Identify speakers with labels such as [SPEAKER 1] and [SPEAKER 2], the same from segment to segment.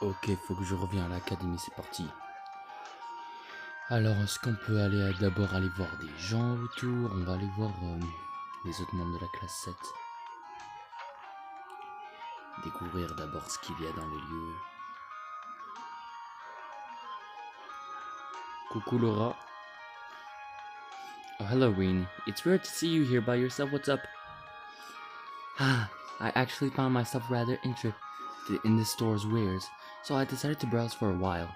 [SPEAKER 1] Ok, faut que je revienne à l'académie, c'est parti. Alors, est-ce qu'on peut aller d'abord aller voir des gens autour? On va aller voir les autres membres de la classe 7. Découvrir d'abord ce qu'il y a dans le lieu. Coucou Laura. Oh, hello Reen. It's weird to see you here by yourself. What's up? Ah, I actually found myself rather interested in the store's wares, so I decided to browse for a while.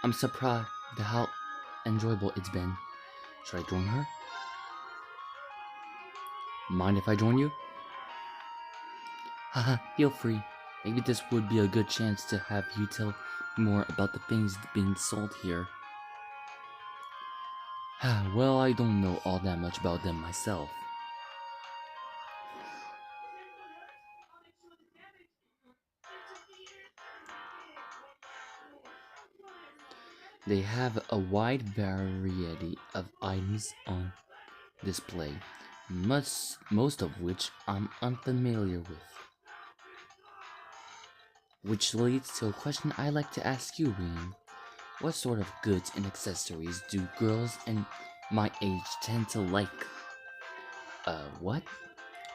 [SPEAKER 1] I'm surprised at how enjoyable it's been. Should I join her? Mind if I join you? Haha, feel free. Maybe this would be a good chance to have you tell more about the things being sold here. Well, I don't know all that much about them myself. They have a wide variety of items on display, most of which I'm unfamiliar with. Which leads to a question I like to ask you, Reen. What sort of goods and accessories do girls in my age tend to like? What?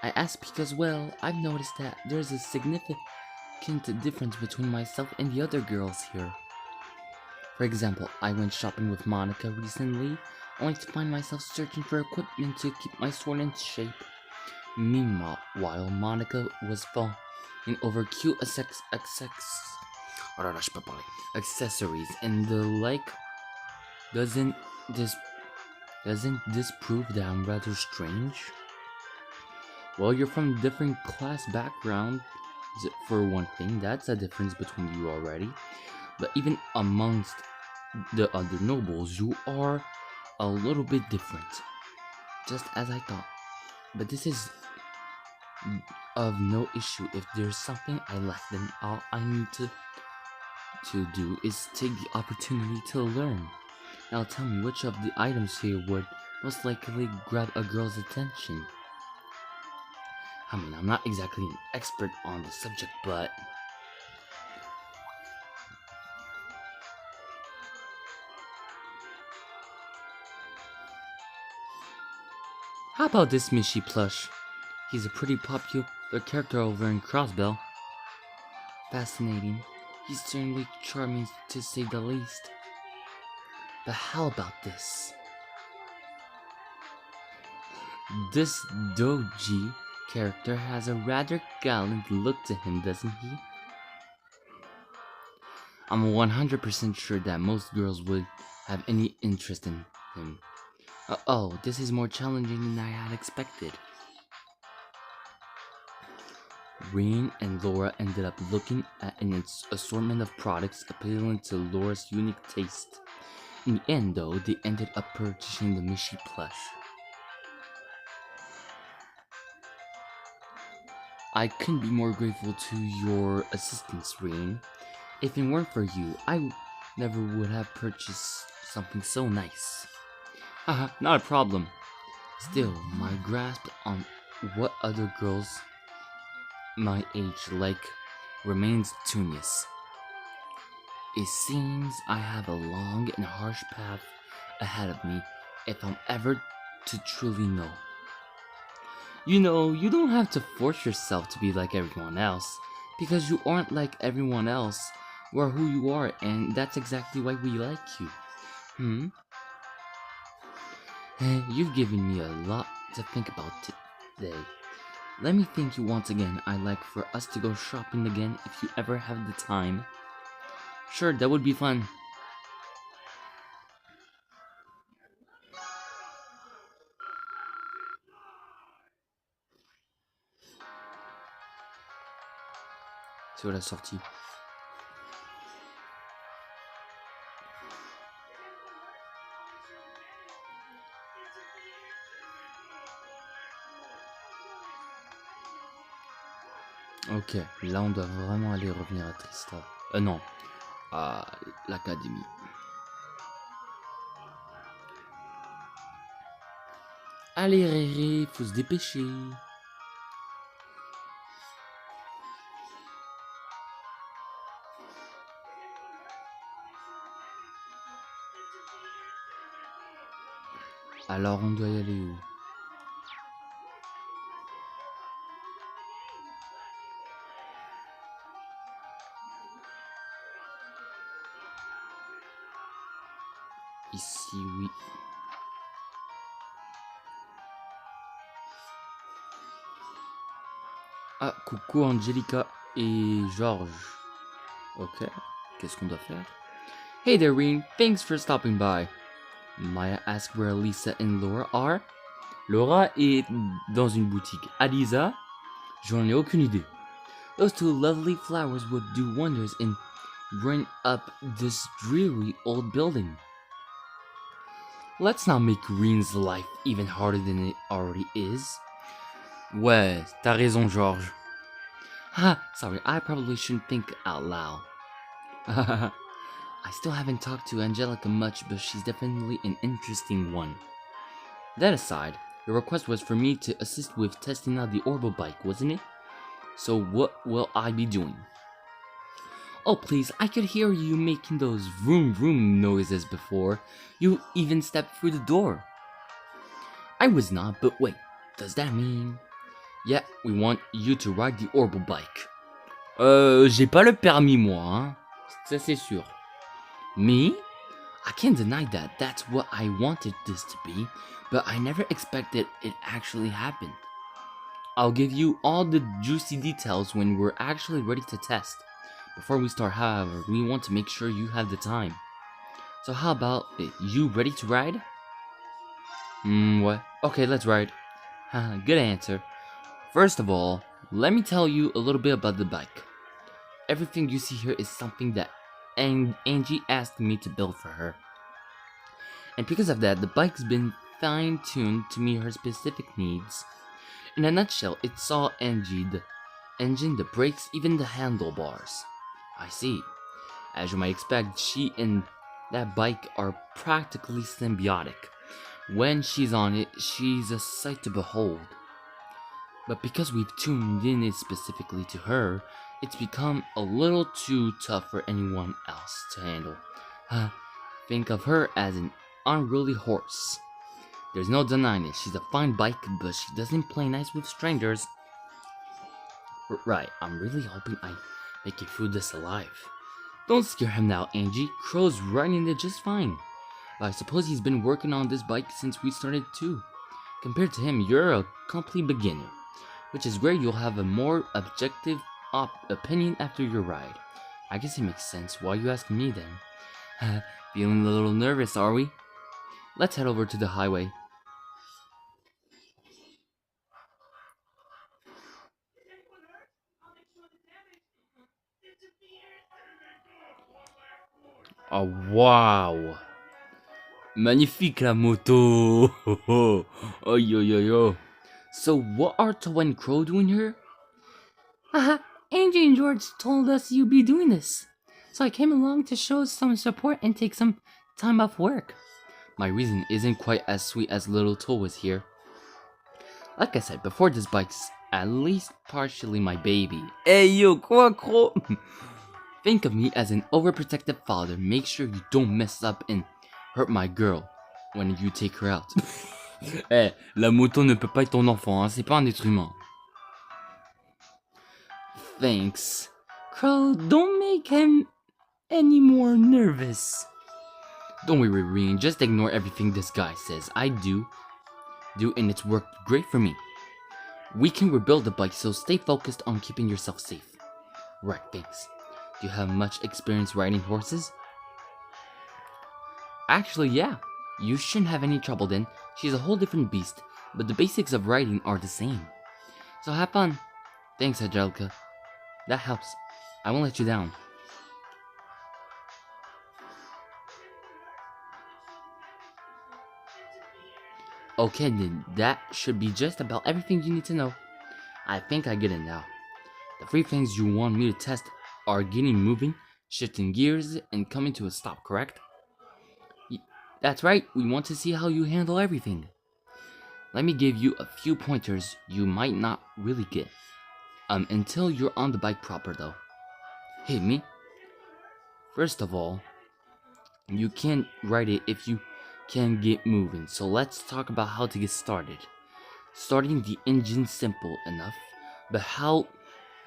[SPEAKER 1] I ask because, well, I've noticed that there's a significant difference between myself and the other girls here. For example, I went shopping with Monica recently, only to find myself searching for equipment to keep my sword in shape. Meanwhile, Monica was falling over cute accessories and the like. Doesn't this prove that I'm rather strange? Well, you're from different class background, for one thing. That's a difference between you already. But even amongst the other nobles, you are a little bit different. Just as I thought. But this is of no issue. If there's something I lack, then all I need to do is take the opportunity to learn. Now tell me, which of the items here would most likely grab a girl's attention? I mean, I'm not exactly an expert on the subject, but... How about this Mishy plush? He's a pretty popular character over in Crossbell. Fascinating. He's certainly charming to say the least. But how about this? This Doji character has a rather gallant look to him, doesn't he? I'm 100% sure that most girls would have any interest in him. Oh, this is more challenging than I had expected. Reen and Laura ended up looking at an assortment of products appealing to Laura's unique taste. In the end, though, they ended up purchasing the Mishy plush. I couldn't be more grateful to your assistance, Reen. If it weren't for you, I never would have purchased something so nice. Haha, not a problem. Still, my grasp on what other girls my age like remains tenuous. It seems I have a long and harsh path ahead of me if I'm ever to truly know. You know, you don't have to force yourself to be like everyone else, because you aren't like everyone else. You are who you are, and that's exactly why we like you. You've given me a lot to think about today. Let me thank you once again. I'd like for us to go shopping again if you ever have the time. Sure, that would be fun. Sur la sortie. Ok, là on doit vraiment aller revenir à Trista. Non, à l'académie. Allez Réré, faut se dépêcher. Alors on doit y aller où? Ici, oui. Ah, coucou Angelica et George. Ok, qu'est-ce qu'on doit faire? Hey there, Reen. Thanks for stopping by. Maya asked where Lisa and Laura are. Laura est dans une boutique. Alisa, j'en ai aucune idée. Those two lovely flowers would do wonders in bring up this dreary old building. Let's not make Reen's life even harder than it already is. Ouais, t'as raison, George. Ha, sorry, I probably shouldn't think out loud. I still haven't talked to Angelica much, but she's definitely an interesting one. That aside, your request was for me to assist with testing out the Orbo bike, wasn't it? So what will I be doing? Oh please, I could hear you making those vroom vroom noises before you even stepped through the door. I was not, but wait, does that mean... Yeah, we want you to ride the Orbo bike. J'ai pas le permis moi, hein. Ça c'est sûr. Me? I can't deny that that's what I wanted this to be, but I never expected it actually happened. I'll give you all the juicy details when we're actually ready to test. Before we start, however, we want to make sure you have the time. So how about it? You ready to ride? What? Okay, let's ride. Haha, good answer. First of all, let me tell you a little bit about the bike. Everything you see here is something that Angie asked me to build for her. And because of that, the bike's been fine-tuned to meet her specific needs. In a nutshell, it's all Angie, the engine, the brakes, even the handlebars. I see. As you might expect, she and that bike are practically symbiotic. When she's on it, she's a sight to behold. But because we've tuned in it specifically to her, it's become a little too tough for anyone else to handle. Think of her as an unruly horse. There's no denying it, she's a fine bike, but she doesn't play nice with strangers. Right, I'm really hoping I make it through this alive. Don't scare him now, Angie. Crow's riding it just fine. But I suppose he's been working on this bike since we started too. Compared to him, you're a complete beginner. Which is where you'll have a more objective opinion after your ride. I guess it makes sense. Why you ask me then? Feeling a little nervous, are we? Let's head over to the highway. Oh wow! Magnifique la moto! Oh yo yo yo! So what are To and Crow doing here? Haha, Angie and George told us you'd be doing this. So I came along to show some support and take some time off work. My reason isn't quite as sweet as little To was here. Like I said before, this bike's at least partially my baby. Hey yo, quoi gros? Think of me as an overprotective father. Make sure you don't mess up and hurt my girl when you take her out. Eh, la moto ne peut pas être ton enfant, hein, c'est pas un être humain. Thanks. Crow, don't make him any more nervous. Don't worry, Reen, just ignore everything this guy says. I do, and it's worked great for me. We can rebuild the bike, so stay focused on keeping yourself safe. Right, thanks. Do you have much experience riding horses? Actually, yeah. You shouldn't have any trouble then. She's a whole different beast, but the basics of riding are the same. So have fun. Thanks, Angelica. That helps. I won't let you down. Okay then, that should be just about everything you need to know. I think I get it now. The 3 things you want me to test are getting moving, shifting gears, and coming to a stop, correct? That's right, we want to see how you handle everything. Let me give you a few pointers you might not really get. Until you're on the bike proper though. Hit me. First of all, You can't ride it if you can't get moving. So let's talk about how to get started. Starting the engine's simple enough, but how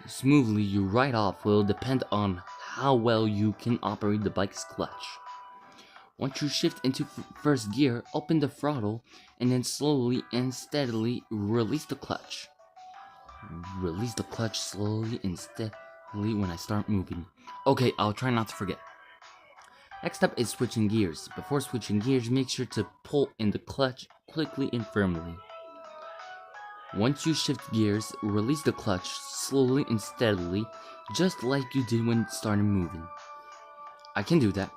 [SPEAKER 1] smoothly you ride off will depend on how well you can operate the bike's clutch. Once you shift into first gear, open the throttle and then slowly and steadily release the clutch. Release the clutch slowly and steadily when I start moving. Okay, I'll try not to forget. Next up is switching gears. Before switching gears, make sure to pull in the clutch quickly and firmly. Once you shift gears, release the clutch slowly and steadily, just like you did when starting moving. I can do that.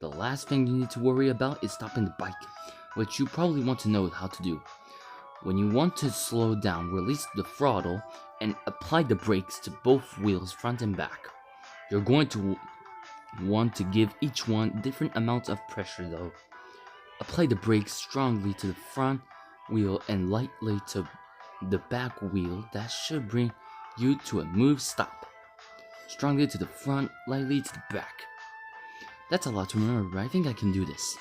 [SPEAKER 1] The last thing you need to worry about is stopping the bike, which you probably want to know how to do. When you want to slow down, release the throttle and apply the brakes to both wheels, front and back. You're going to want to give each one different amounts of pressure though. Apply the brakes strongly to the front wheel and lightly to the back wheel. That should bring you to a move stop. Strongly to the front, lightly to the back. That's a lot to remember, but I think I can do this.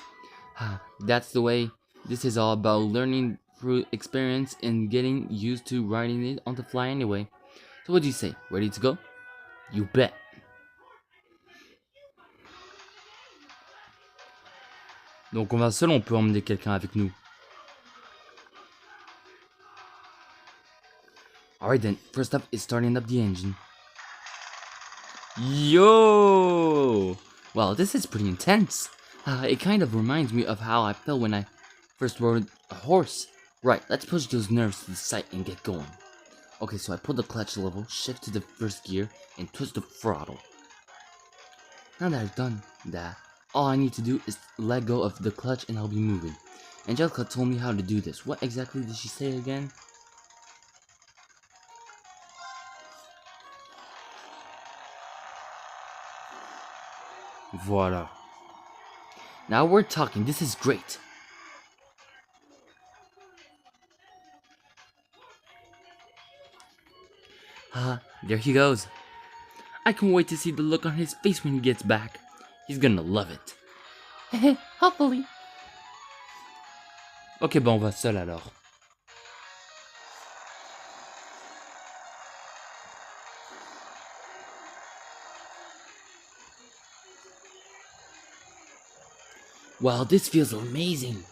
[SPEAKER 1] That's the way. This is all about learning through experience and getting used to riding it on the fly anyway. So what do you say? Ready to go? You bet. Donc on va seul, on peut emmener quelqu'un avec nous. Alright then, first up is starting up the engine. Yo! Well, this is pretty intense. It kind of reminds me of how I felt when I first rode a horse. Right, let's push those nerves to the side and get going. Okay, so I pull the clutch level, shift to the first gear, and twist the throttle. Now that I've done that, all I need to do is let go of the clutch and I'll be moving. Angelica told me how to do this. What exactly did she say again? Voila. Now we're talking. This is great. There he goes. I can't wait to see the look on his face when he gets back. He's gonna love it. Hopefully. Ok, bon, on va seul alors. Wow, this feels amazing.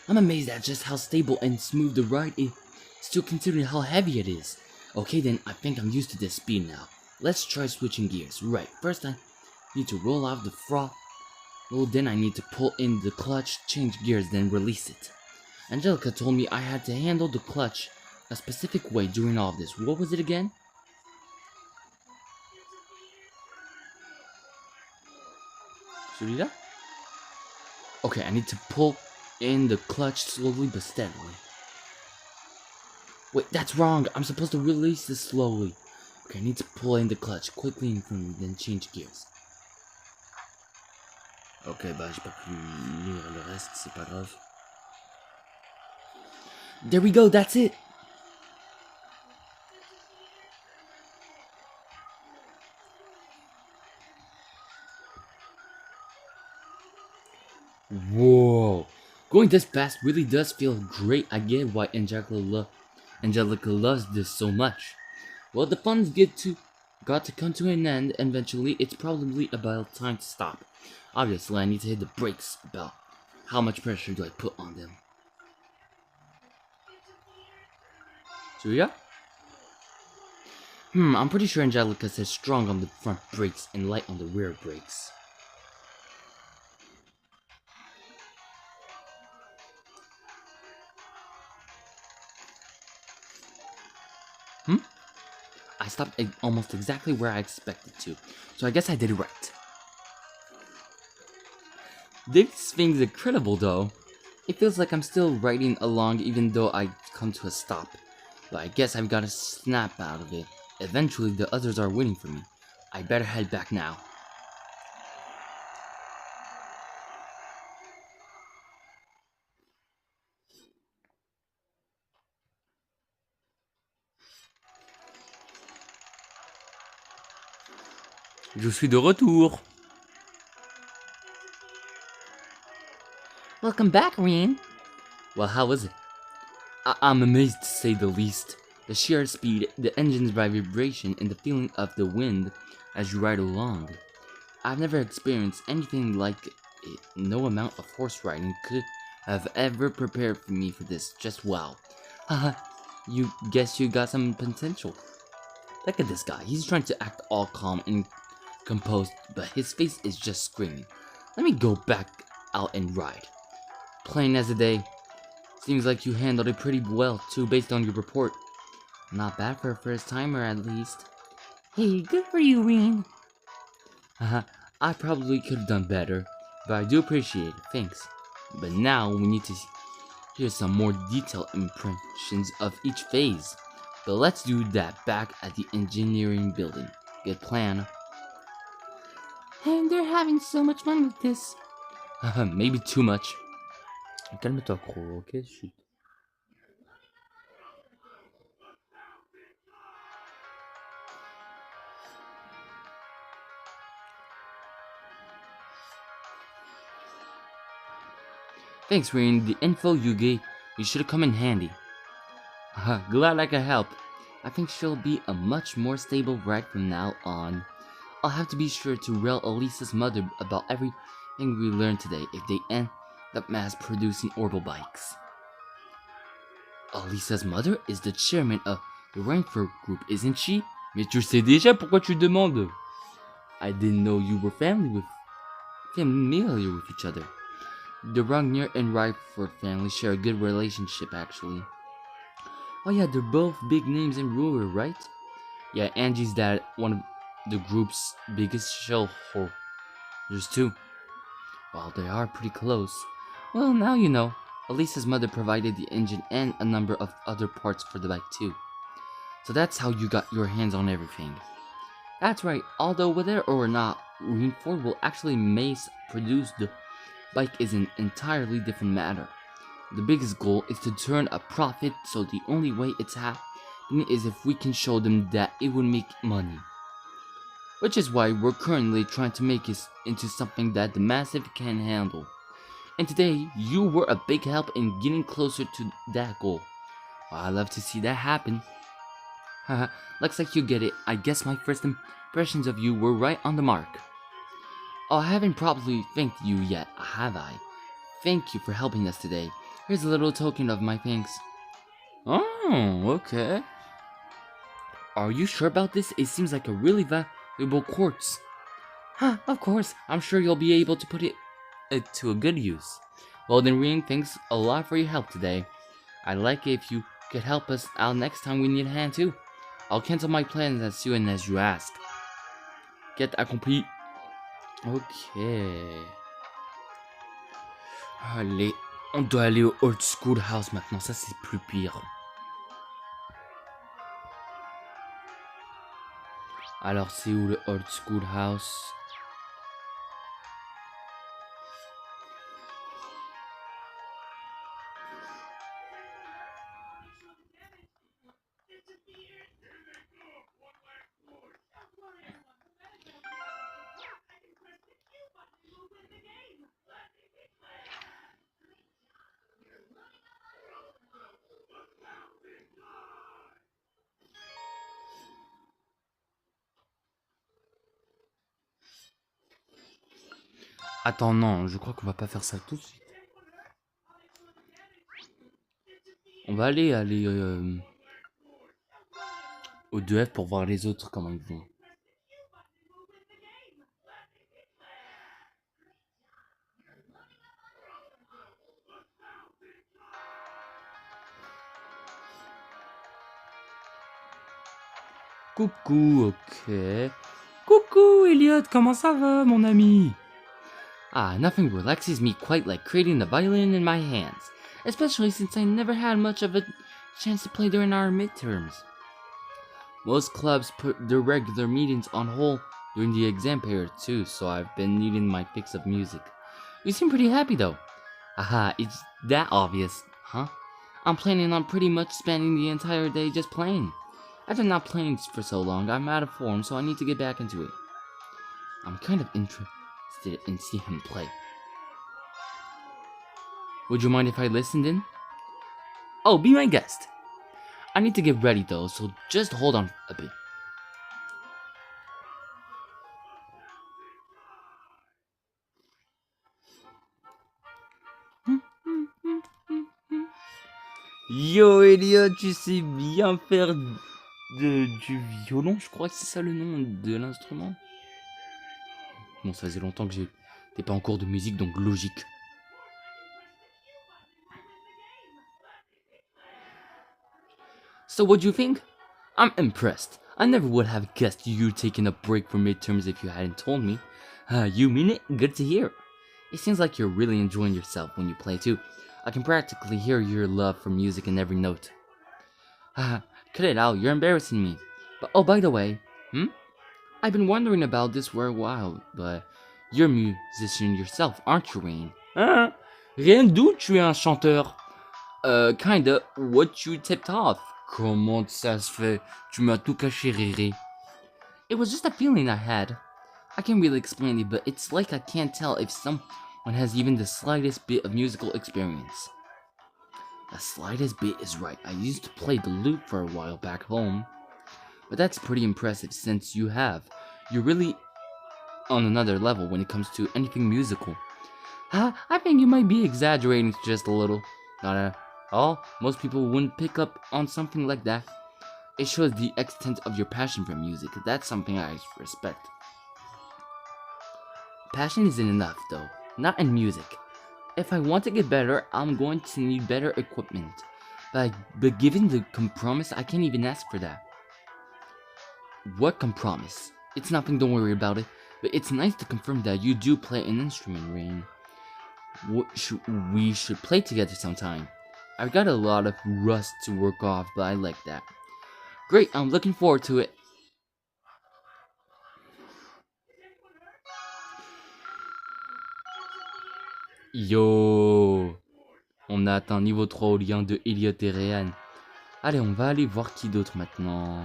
[SPEAKER 1] I'm amazed at just how stable and smooth the ride is, still considering how heavy it is. Okay then, I think I'm used to this speed now. Let's try switching gears. Right, first I need to roll off the throttle, then I need to pull in the clutch, change gears, then release it. Angelica told me I had to handle the clutch a specific way during all of this. What was it again? Celui-là? Okay, I need to pull in the clutch slowly but steadily. Wait, that's wrong. I'm supposed to release this slowly. Okay, I need to pull in the clutch quickly and firmly, then change gears. Ok, bah j'ai pas pu lire le reste, c'est pas grave. There we go, that's it! Whoa! Going this fast really does feel great. I get why Angelica loves this so much. Well, the fun's got to come to an end eventually. It's probably about time to stop. Obviously, I need to hit the brakes. About how much pressure do I put on them? Julia? I'm pretty sure Angelica says strong on the front brakes and light on the rear brakes. I stopped almost exactly where I expected to, so I guess I did it right. This thing's incredible though. It feels like I'm still riding along even though I come to a stop. But I guess I've got to snap out of it. Eventually the others are waiting for me. I better head back now. Je suis de retour. Welcome back, Reen. Well, how was it? I'm amazed to say the least. The sheer speed, the engine's vibration, and the feeling of the wind as you ride along. I've never experienced anything like it. No amount of horse riding could have ever prepared me for this. Just wow. Haha, you guess you got some potential. Look at this guy. He's trying to act all calm and composed, but his face is just screaming. Let me go back out and ride. Plain as a day. Seems like you handled it pretty well, too, based on your report. Not bad for a first-timer, at least. Hey, good for you, Reen. Haha, I probably could have done better, but I do appreciate it, thanks. But now we need to hear some more detailed impressions of each phase. But let's do that back at the engineering building. Good plan. And they're having so much fun with this. Maybe too much. Calme-toi, Crow, ok? Chut. Thanks, Reen. The info you gave, you should have come in handy. Glad I could help. I think she'll be a much more stable ride from now on. I'll have to be sure to rail Elisa's mother about everything we learned today if they end up mass-producing orbital bikes. Elisa's mother is the chairman of the Rainford Group, isn't she? Mais tu sais déjà pourquoi tu demandes? I didn't know you were familiar with each other. The Ragnar and Ryford family share a good relationship, actually. Oh yeah, they're both big names in Ruhr, right? Yeah, Angie's dad, one of the group's biggest shareholders too. Well, they are pretty close. Well, now you know. Elisa's mother provided the engine and a number of other parts for the bike too. So that's how you got your hands on everything. That's right, although whether or not Rainford will actually mass-produce the bike is an entirely different matter. The biggest goal is to turn a profit, so the only way it's happening is if we can show them that it would make money. Which is why we're currently trying to make it into something that the massive can handle. And today, you were a big help in getting closer to that goal. Well, I'd love to see that happen. Haha, looks like you get it. I guess my first impressions of you were right on the mark. Oh, I haven't probably thanked you yet, have I? Thank you for helping us today. Here's a little token of my thanks. Oh, okay. Are you sure about this? It seems like a really valuable quartz. Of course. I'm sure you'll be able to put it to a good use. Well then, Reen, thanks a lot for your help today. I'd like it if you could help us out next time we need a hand too. I'll cancel my plans as soon as you ask. Get accompli. Ok. Allez, on doit aller au Old School House maintenant, ça c'est plus pire. Alors c'est où le Old School House? Attends, non, je crois qu'on va pas faire ça tout de suite. On va aller au 2F pour voir les autres comment ils vont. Coucou, ok. Coucou, Elliot, comment ça va, mon ami? Nothing relaxes me quite like creating the violin in my hands, especially since I never had much of a chance to play during our midterms. Most clubs put their regular meetings on hold during the exam period too, so I've been needing my fix of music. You seem pretty happy though. It's that obvious, huh? I'm planning on pretty much spending the entire day just playing. After not playing for so long, I'm out of form, so I need to get back into it. I'm kind of interested and see him play. Would you mind if I listened in? Oh, be my guest. I need to get ready though, so just hold on a bit. Yo Elliot, tu sais bien faire du violon, je crois que c'est ça le nom de l'instrument. Bon, ça faisait longtemps que j'étais pas en cours de musique, donc logique. So what do you think? I'm impressed. I never would have guessed you taking a break for midterms if you hadn't told me. You mean it? Good to hear. It seems like you're really enjoying yourself when you play too. I can practically hear your love for music in every note. Haha, cut it out, you're embarrassing me. But oh, by the way, I've been wondering about this for a while, but you're a musician yourself, aren't you, Rain? Hein? Rien d'où tu es un chanteur. Kinda, what you tipped off. Comment ça se fait? Tu m'as tout caché, Riri. It was just a feeling I had. I can't really explain it, but it's like I can't tell if someone has even the slightest bit of musical experience. The slightest bit is right. I used to play the lute for a while back home. But that's pretty impressive since you have. You're really on another level when it comes to anything musical. I think you might be exaggerating just a little. Not at all. Most people wouldn't pick up on something like that. It shows the extent of your passion for music. That's something I respect. Passion isn't enough though. Not in music. If I want to get better, I'm going to need better equipment. But given the compromise, I can't even ask for that. What compromise? It's nothing, don't worry about it. But it's nice to confirm that you do play an instrument, Rain. We should play together sometime. I've got a lot of rust to work off, but I like that. Great, I'm looking forward to it. Yo! On a atteint niveau 3 au lien de Elliot et Ryan. Allez, on va aller voir qui d'autre maintenant.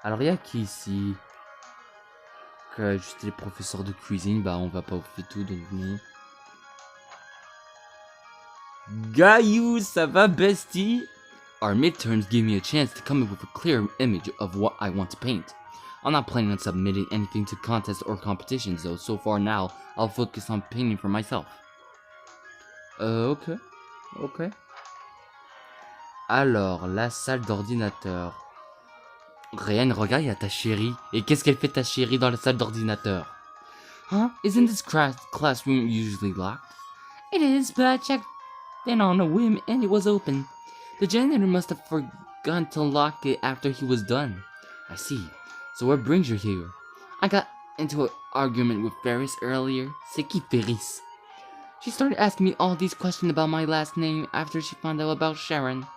[SPEAKER 1] Alors, il y a qui ici? Juste les professeurs de cuisine, bah on va pas ouvrir tout, donc non. Gaillou, ça va, bestie? Our midterms gave me a chance to come up with a clear image of what I want to paint. I'm not planning on submitting anything to contests or competitions though, so far now, I'll focus on painting for myself. Ok. Alors, la salle d'ordinateur. Ryan, regarde, il y a ta chérie. Et qu'est-ce qu'elle fait ta chérie dans la salle d'ordinateur? Huh? Isn't this classroom usually locked? It is, but I checked in on a whim and it was open. The janitor must have forgotten to lock it after he was done. I see. So what brings you here? I got into an argument with Ferris earlier. C'est qui Ferris? She started asking me all these questions about my last name after she found out about Sharon.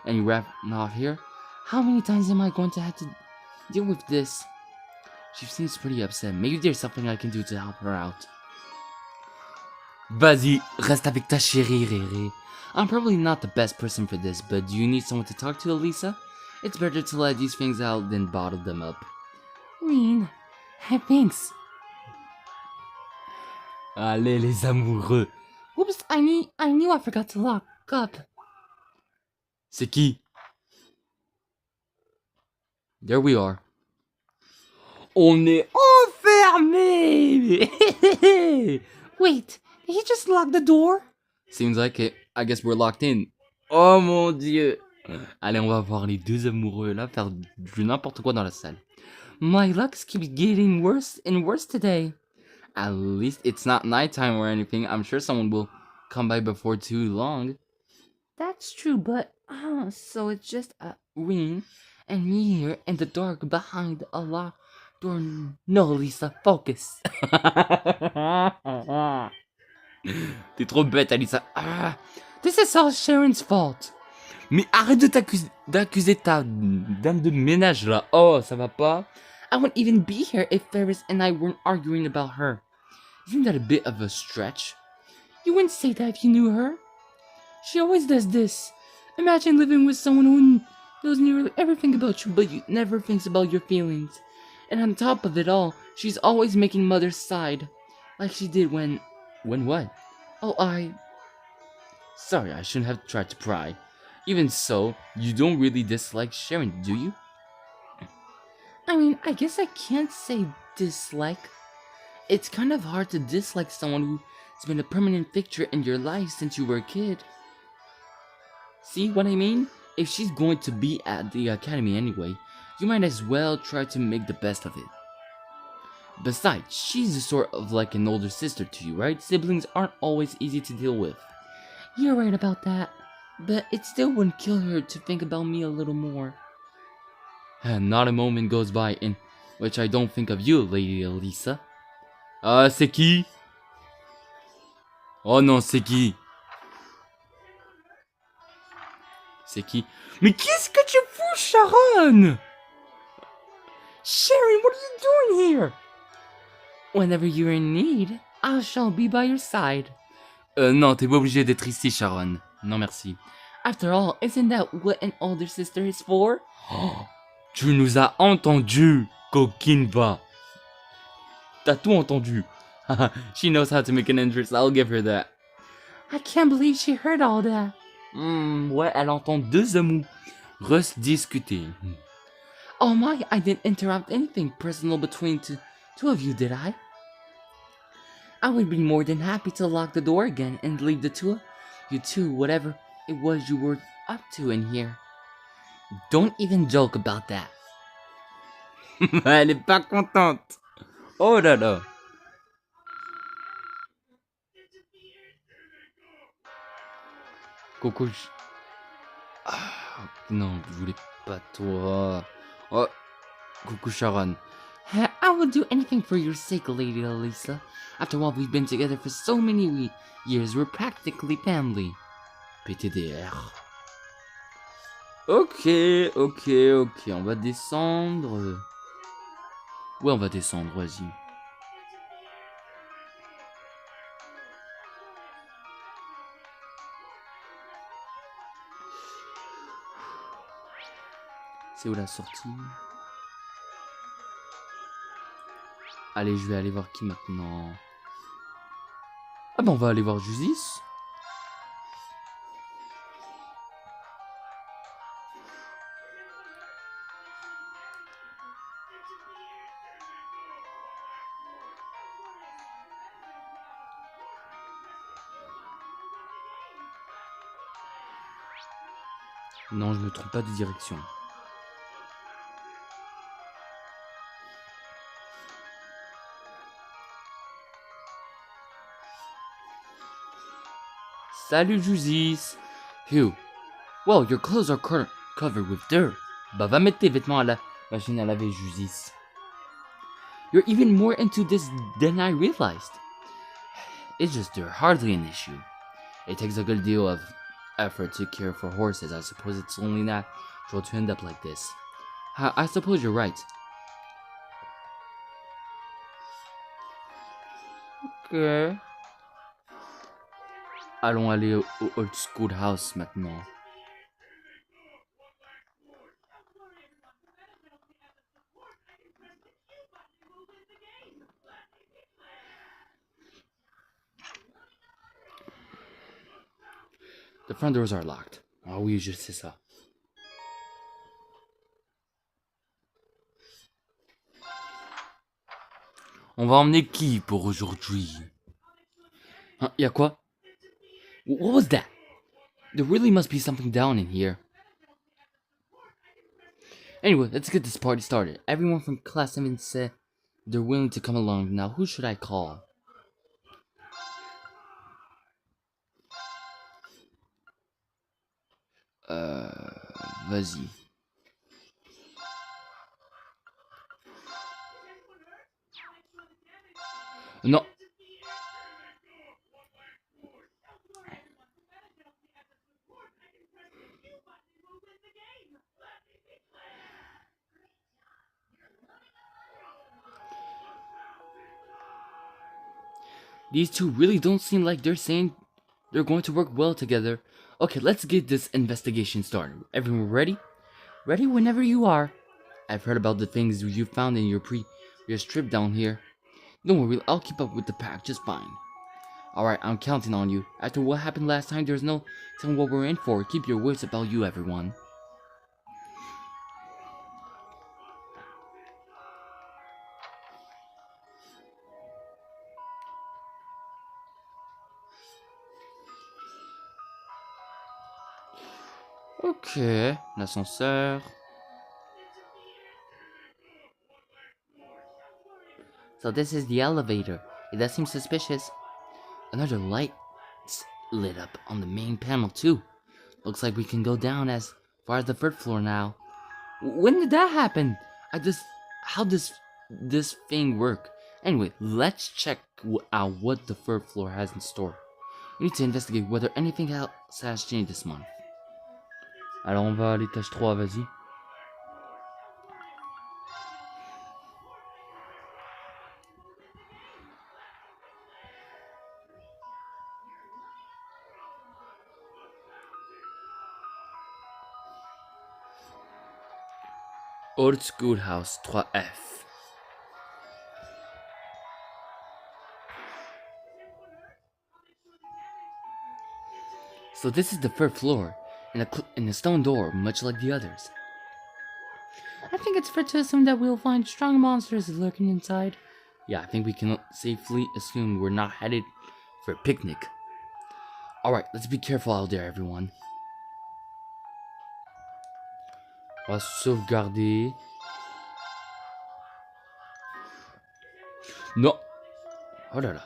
[SPEAKER 1] And you wrapped off here? How many times am I going to have to deal with this? She seems pretty upset. Maybe there's something I can do to help her out. Vas-y, reste avec ta chérie, Riri. I'm probably not the best person for this, but do you need someone to talk to, Elisa? It's better to let these things out than bottle them up. Ween, thanks. Allez, les amoureux. Oops, I knew I forgot to lock up. C'est qui? There we are. On est enfermés! Wait, did he just lock the door? Seems like it. I guess we're locked in. Oh mon dieu! Allez, on va voir les deux amoureux là faire du n'importe quoi dans la salle. My luck keeps getting worse and worse today. At least it's not nighttime or anything. I'm sure someone will come by before too long. That's true, but so it's just Reen and me here in the dark behind a locked door. No, Lisa, focus. T'es trop bête, Alisa. This is all Sharon's fault. Mais arrête de d'accuser ta dame de ménage là. Oh, ça va pas. I wouldn't even be here if Ferris and I weren't arguing about her. Isn't that a bit of a stretch? You wouldn't say that if you knew her. She always does this. Imagine living with someone who knows nearly everything about you, but you never thinks about your feelings. And on top of it all, she's always making Mother's side. Like she did when what? Oh, Sorry, I shouldn't have tried to pry. Even so, you don't really dislike Sharon, do you? I mean, I guess I can't say dislike. It's kind of hard to dislike someone who's been a permanent fixture in your life since you were a kid. See what I mean? If she's going to be at the academy anyway, you might as well try to make the best of it. Besides, she's sort of like an older sister to you, right? Siblings aren't always easy to deal with. You're right about that, but it still wouldn't kill her to think about me a little more. And not a moment goes by in which I don't think of you, Lady Elisa. Ah, c'est qui? Oh non, c'est qui? C'est qui? Mais qu'est-ce que tu fous, Sharon? Sharon, what are you doing here? Whenever you're in need, I shall be by your side. Non, t'es pas obligé d'être ici, Sharon. Non, merci. After all, isn't that what an older sister is for? Oh, tu nous as entendu, coquine va. T'as tout entendu. She knows how to make an entrance, I'll give her that. I can't believe she heard all that. Ouais, elle entend deux hommes discuter. Oh my, I didn't interrupt anything personal between two of you, did I? I would be more than happy to lock the door again and leave the two of you two, whatever it was you were up to in here. Don't even joke about that. Elle est pas contente. Oh là là. Coco. Ah, non, je voulais pas toi. Oh, coucou Sharon. I will do anything for your sake, Lady Elisa. After all, we've been together for so many years, we're practically family. PTDR. Ok, on va descendre. Ouais, on va descendre, vas-y. C'est où la sortie? Allez, je vais aller voir qui maintenant? Ah bah on va aller voir Jusis. Non, je me trompe pas de direction. Salut Jusis. Phew. Well, your clothes are covered with dirt. Bah va mettre tes vêtements à la machine à laver, Jusis. You're even more into this than I realized. It's just they're hardly an issue. It takes a good deal of effort to care for horses. I suppose it's only natural to end up like this. I suppose you're right. Ok. Allons aller au Old School House maintenant. The front doors are locked. Ah oui, je sais ça. On va emmener qui pour aujourd'hui? Hein, y'a quoi? What was that? There really must be something down in here. Anyway, let's get this party started. Everyone from class 7 said they're willing to come along. Now, who should I call? Vas-y. Non. These two really don't seem like they're saying they're going to work well together. Okay, let's get this investigation started. Everyone ready? Ready whenever you are. I've heard about the things you found in your previous trip down here. Don't worry, I'll keep up with the pack just fine. Alright, I'm counting on you. After what happened last time, there's no telling what we're in for. Keep your wits about you, everyone. Ok, l'ascenseur. So this is the elevator. It does seem suspicious. Another light lit up on the main panel too. Looks like we can go down as far as the third floor now. When did that happen? How does this thing work? Anyway, let's check out what the third floor has in store. We need to investigate whether anything else has changed this month. Alors on va à l'étage 3, vas-y. Old Schoolhouse 3F. So this is the third floor, and a stone door, much like the others. I think it's fair to assume that we'll find strong monsters lurking inside. Yeah, I think we can safely assume we're not headed for a picnic. Alright, let's be careful out there, everyone. On va sauvegarder. Non. Oh là là.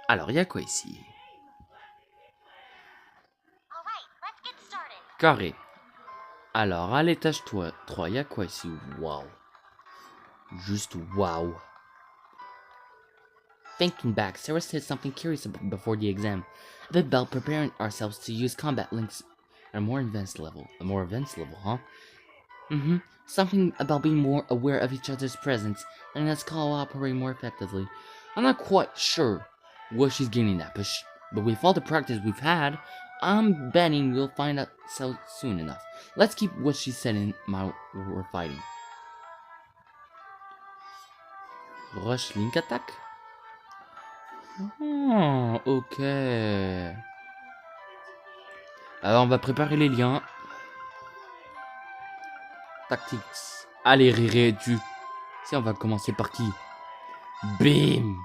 [SPEAKER 1] Alors, il y a quoi ici? Carré. Alors, à l'étage 3, il y a quoi ici? Waouh. Juste waouh. Thinking back, Sarah said something curious before the exam. About preparing ourselves to use combat links at a more advanced level. A more advanced level, huh? Mm-hmm. Something about being more aware of each other's presence and us cooperate more effectively. I'm not quite sure what she's getting at, but with all the practice we've had, I'm betting we'll find out so soon enough. Let's keep what she said in mind while we're fighting. Rush link attack? Oh, ok. Alors on va préparer les liens. Tactics. Allez, Riri, tu... Si, on va commencer par qui? Bim.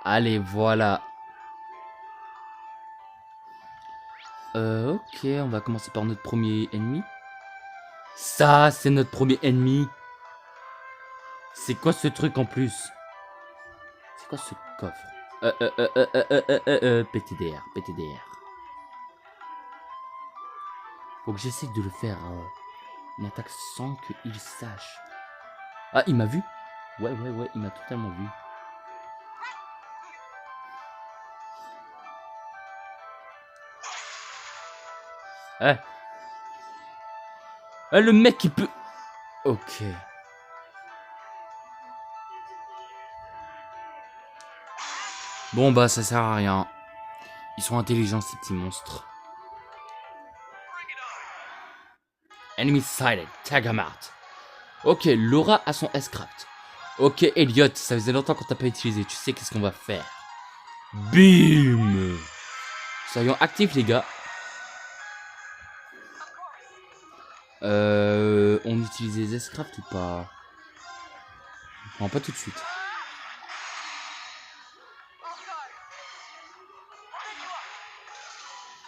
[SPEAKER 1] Allez, voilà. Ok, on va commencer par notre premier ennemi. Ça, c'est notre premier ennemi. C'est quoi ce truc en plus? C'est quoi ce coffre? PTDR, PTDR. Faut que j'essaie de le faire une attaque sans qu'il sache. Ah, il m'a vu? Ouais, il m'a totalement vu. Eh. Eh, le mec il peut... Ok. Bon bah ça sert à rien. Ils sont intelligents ces petits monstres. Enemy sighted, tag him out. Ok, Laura a son S-Craft. Ok, Elliot, ça faisait longtemps qu'on t'a pas utilisé. Tu sais qu'est-ce qu'on va faire. Bim. Soyons actifs les gars. On utilise les S-Craft ou pas? Non, pas tout de suite.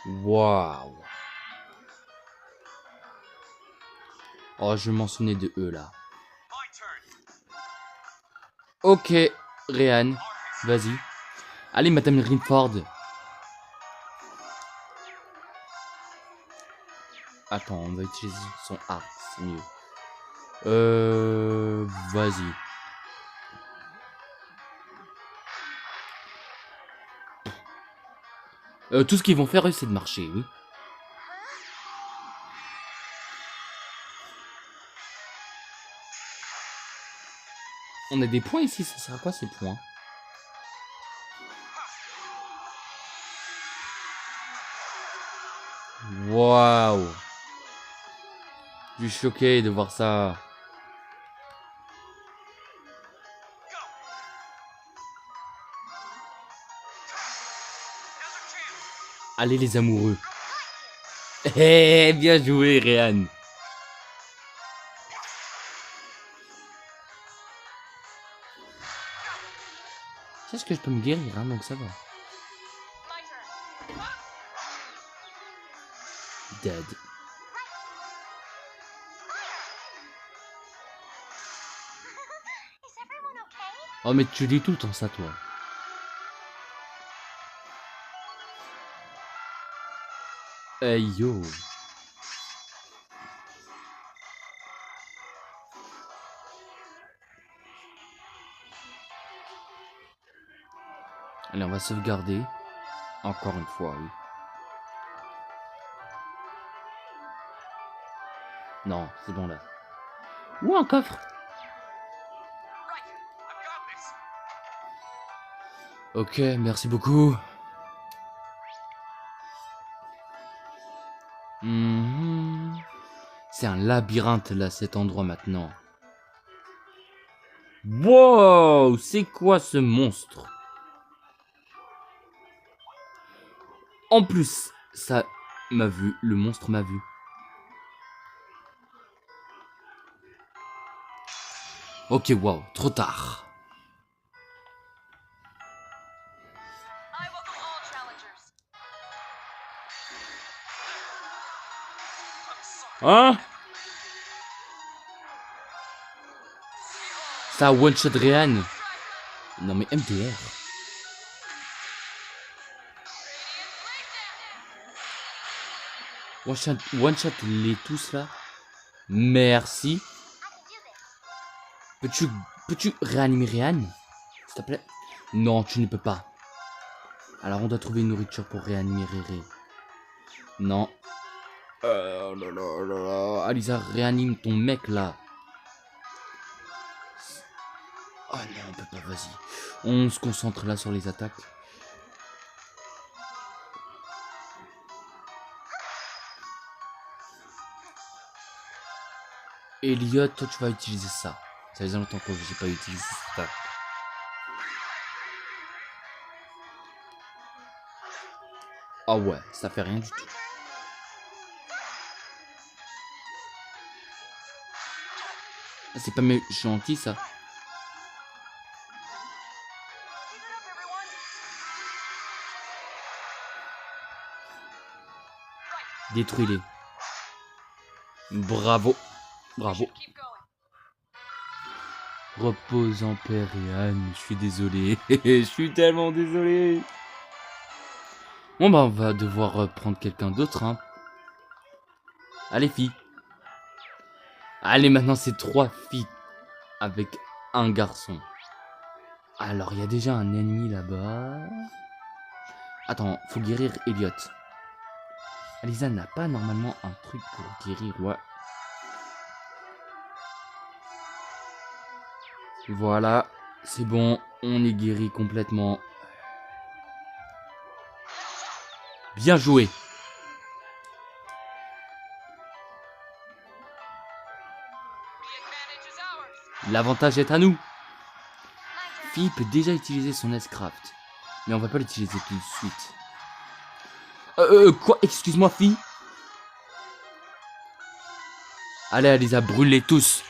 [SPEAKER 1] Waouh. Oh, je vais m'en souvenir de eux là. Ok, Ryan, vas-y. Allez, Madame Rinford. Attends, on va utiliser son arc, c'est mieux. Vas-y. Tout ce qu'ils vont faire, eux, c'est de marcher, oui. On a des points ici, ça sert à quoi ces points? Waouh. Je suis choqué de voir ça. Allez les amoureux. Eh, bien joué, Réan. Sache que je peux me guérir, hein, donc ça va. Dead. Oh, mais tu dis tout le temps ça, toi. Hey, yo. Allez, on va sauvegarder. Encore une fois, oui. Non, c'est bon là. Ou un coffre. Ok, merci beaucoup. C'est un labyrinthe là, cet endroit maintenant. Wow, c'est quoi ce monstre? En plus, ça m'a vu, le monstre m'a vu. Ok, wow, trop tard. Hein? Ça one-shot Réan. Non mais MDR. One-shot les tous là. Merci. Peux-tu réanimer Réan? S'il te plaît? Non, tu ne peux pas. Alors on doit trouver une nourriture pour réanimer Réré. Non. Oh là là là là. Alisa, réanime ton mec là. Oh non, on peut pas, vas-y. On se concentre là sur les attaques. Elliot, toi tu vas utiliser ça. Ça faisait longtemps que j'ai pas utilisé ça. Ah ouais, ça fait rien du tout. C'est pas gentil ça. Détruis-les. Bravo. Bravo. Repose en paix, Réan. Je suis désolé. Je suis tellement désolé. Bon bah on va devoir prendre quelqu'un d'autre. Hein. Allez filles. Allez maintenant c'est 3 filles avec un garçon. Alors il y a déjà un ennemi là-bas. Attends, faut guérir Elliot. Alisa n'a pas normalement un truc pour guérir, ouais. Voilà, c'est bon, on est guéri complètement. Bien joué. L'avantage est à nous. Fille peut déjà utiliser son S-Craft, mais on va pas l'utiliser tout de suite. Quoi? Excuse-moi, fille. Allez, Alisa, brûlez tous.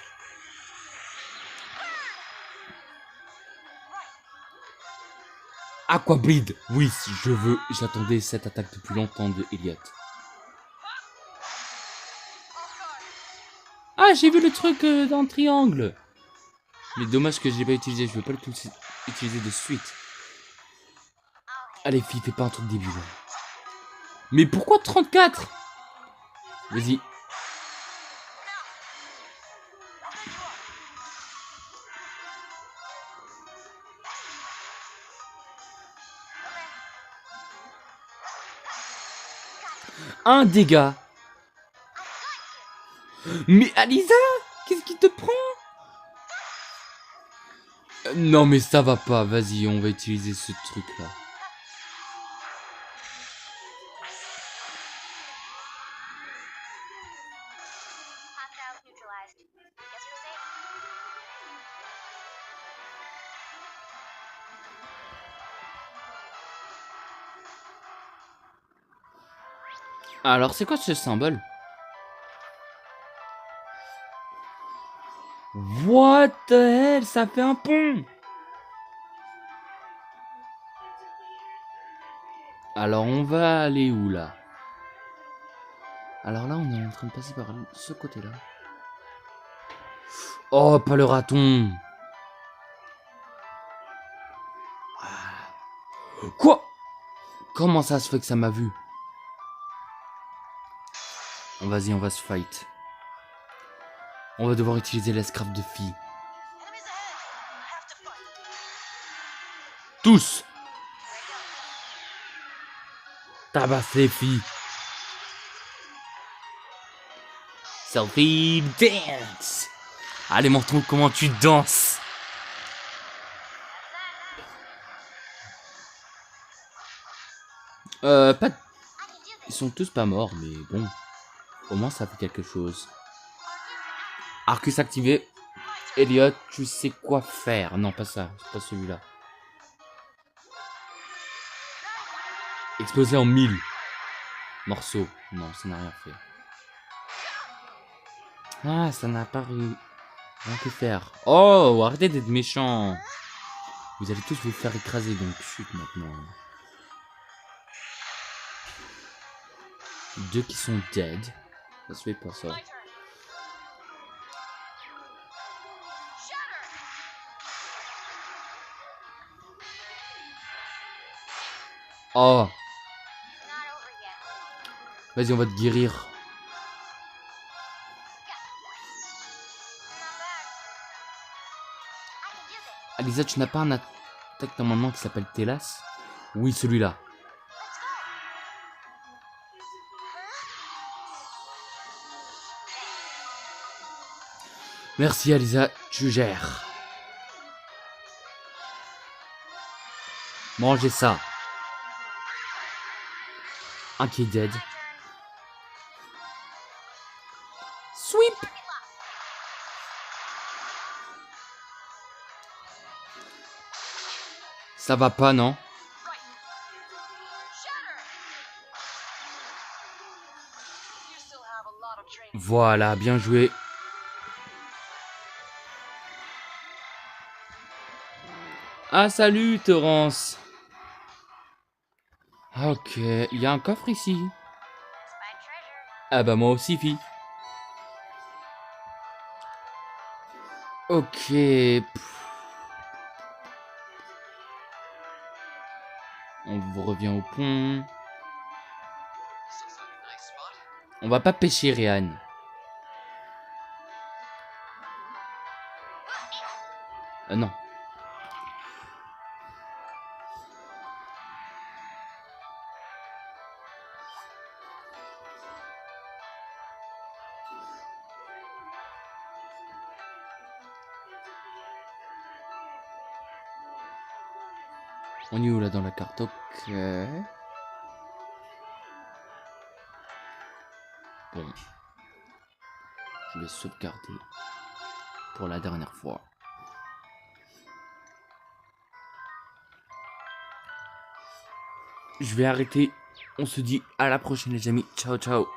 [SPEAKER 1] Aqua Bleed. Oui, je veux. J'attendais cette attaque depuis longtemps de Elliot. Ah, j'ai vu le truc dans le triangle. Mais dommage que je l'ai pas utilisé. Je veux pas l'utiliser de suite. Allez, fille, fais pas un truc débile. Mais pourquoi 34? Vas-y. Un dégât. Mais Alisa, qu'est-ce qui te prend? Non mais ça va pas, vas-y, on va utiliser ce truc là. Alors, c'est quoi ce symbole? What the hell? Ça fait un pont! Alors, on va aller où, là? Alors là, on est en train de passer par ce côté-là. Oh, pas le raton! Quoi? Comment ça se fait que ça m'a vu? Vas-y, on va se fight. On va devoir utiliser l'escrave de filles. Tous! Tabasse les filles. Selfie dance! Allez, montre-nous comment tu danses! Pas... Ils sont tous pas morts, mais bon. Au moins, ça fait quelque chose. Arcus activé. Elliot, tu sais quoi faire. Non, pas ça. C'est pas celui-là. Explosé en 1000 morceaux. Non, ça n'a rien fait. Ah, ça n'a pas rien que faire. Oh, arrêtez d'être méchant. Vous allez tous vous faire écraser, donc chute maintenant. Deux qui sont dead. Ça se fait pas ça. Oh. Vas-y, on va te guérir. Alisa, tu n'as pas un attaque normalement qui s'appelle Télas? Oui, celui-là. Merci Alisa, tu gères. Mangez ça. Un qui est dead. Sweep. Ça va pas, non? Voilà, bien joué. Ah, salut, Torrance. Ok, il y a un coffre ici. Ah bah moi aussi, fille. Ok. On revient au pont. On va pas pêcher, Ryan. Non. On est où là dans la carte? Ok. Bon. Je vais sauvegarder pour la dernière fois. Je vais arrêter. On se dit à la prochaine les amis. Ciao ciao.